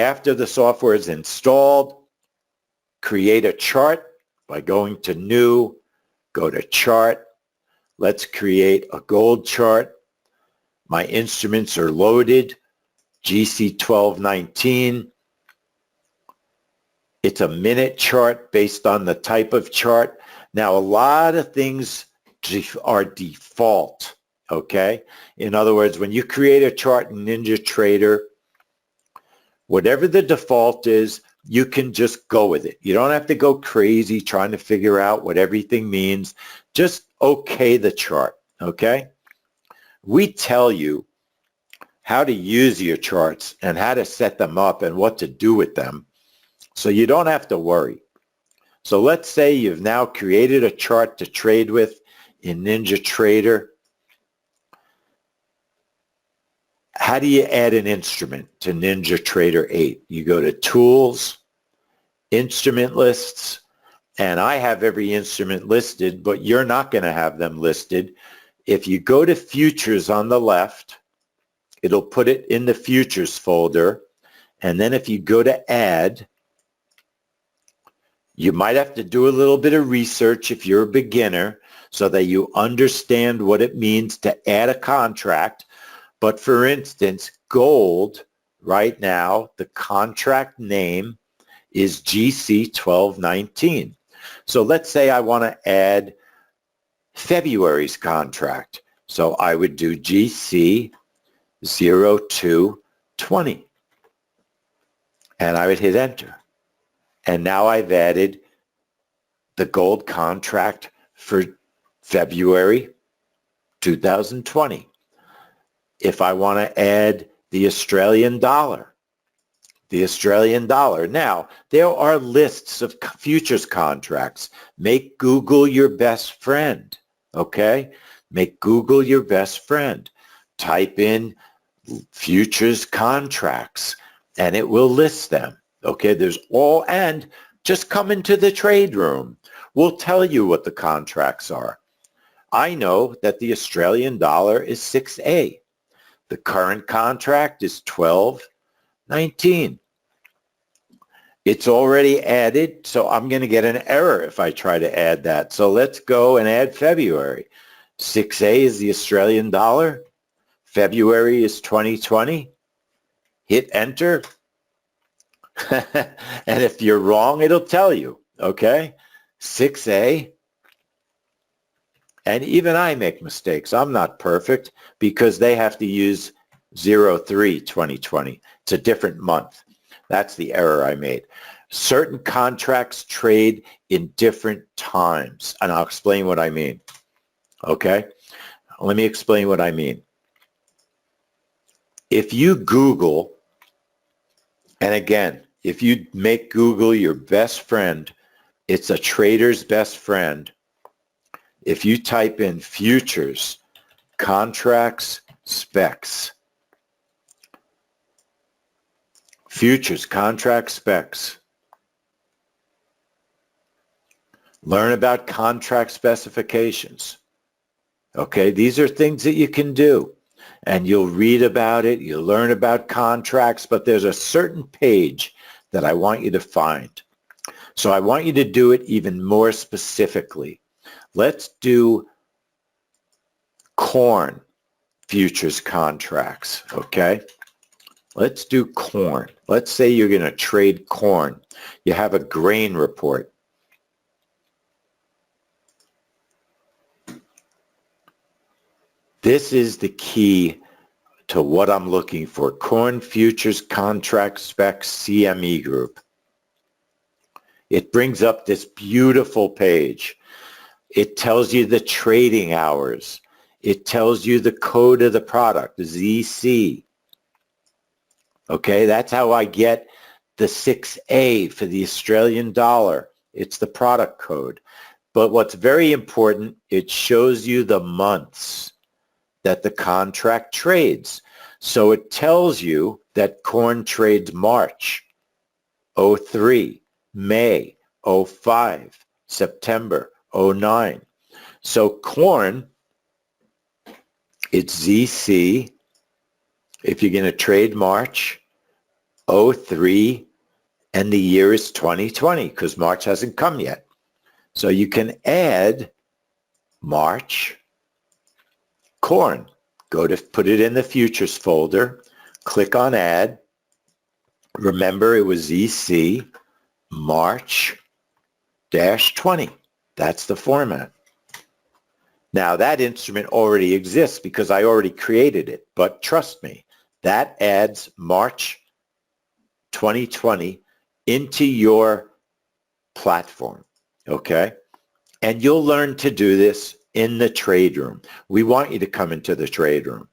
After the software is installed, create a chart by going to New, go to Chart. Let's create a gold chart. My instruments are loaded, GC 1219. It's a minute chart based on the type of chart. Now, a lot of things are default, okay? In other words, when you create a chart in NinjaTrader, whatever the default is, you can just go with it. You don't have to go crazy trying to figure out what everything means. Just okay the chart, okay? We tell you how to use your charts and how to set them up and what to do with them, so you don't have to worry. So let's say you've now created a chart to trade with in NinjaTrader. How do you add an instrument to NinjaTrader 8? You go to Tools, Instrument Lists, and I have every instrument listed, but you're not going to have them listed. If you go to Futures on the left, it'll put it in the Futures folder. And then if you go to Add, you might have to do a little bit of research if you're a beginner so that you understand what it means to add a contract. But for instance, gold, right now, the contract name is GC 1219. So let's say I want to add February's contract. So I would do GC 0220. And I would hit enter. And now I've added the gold contract for February 2020. If I want to add the Australian dollar. Now, there are lists of futures contracts. Make Google your best friend, okay? Make Google your best friend. Type in futures contracts, and it will list them. Okay, there's all, and just come into the trade room. We'll tell you what the contracts are. I know that the Australian dollar is 6A. The current contract is 12.19. It's already added, so I'm going to get an error if I try to add that. So let's go and add February. 6A is the Australian dollar. February is 2020. Hit enter. And if you're wrong, it'll tell you, okay? 6A. And even I make mistakes. I'm not perfect because they have to use 03-2020. It's a different month. That's the error I made. Certain contracts trade in different times, and I'll explain what I mean, okay? Let me explain what I mean. If you Google, and again, if you make Google your best friend, it's a trader's best friend. If you type in futures, contracts, specs, futures, contract specs, learn about contract specifications. Okay, these are things that you can do. And you'll read about it, you'll learn about contracts, but there's a certain page that I want you to find. So I want you to do it even more specifically. Let's do corn futures contracts, okay? Let's do corn. Let's say you're going to trade corn. You have a grain report. This is the key to what I'm looking for. Corn futures contract specs CME group. It brings up this beautiful page. It tells you the trading hours. It tells you the code of the product, ZC. Okay, that's how I get the 6A for the Australian dollar. It's the product code. But what's very important, it shows you the months that the contract trades. So it tells you that corn trades March 03, May 05, September 09. So corn, it's ZC. If you're going to trade March, 03, and the year is 2020 because March hasn't come yet. So you can add March corn. Go to put it in the futures folder, click on add. Remember it was EC March-20. That's the format. Now that instrument already exists because I already created it, but trust me, that adds March 2020 into your platform, okay? And you'll learn to do this in the trade room. We want you to come into the trade room.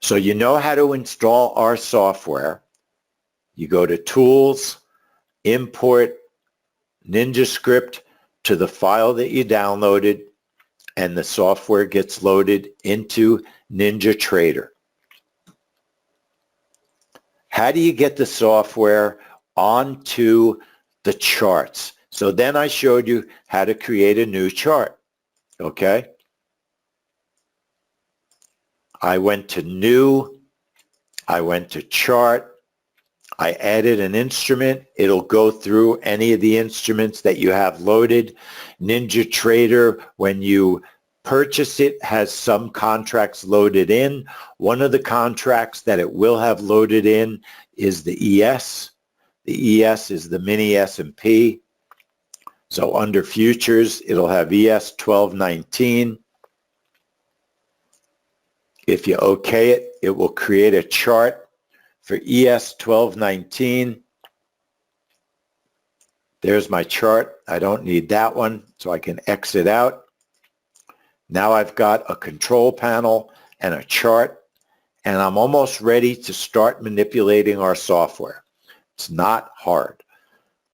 So you know how to install our software. You go to Tools, Import, NinjaScript to the file that you downloaded, and the software gets loaded into NinjaTrader. How do you get the software onto the charts? So then I showed you how to create a new chart, okay? I went to New, I went to Chart, I added an instrument. It'll go through any of the instruments that you have loaded. NinjaTrader, when you purchase it, has some contracts loaded in. One of the contracts that it will have loaded in is the ES. The ES is the mini S&P. So under futures, it'll have ES 1219. If you OK it, it will create a chart for ES 1219. There's my chart. I don't need that one, so I can exit out. Now I've got a control panel and a chart, and I'm almost ready to start manipulating our software. It's not hard.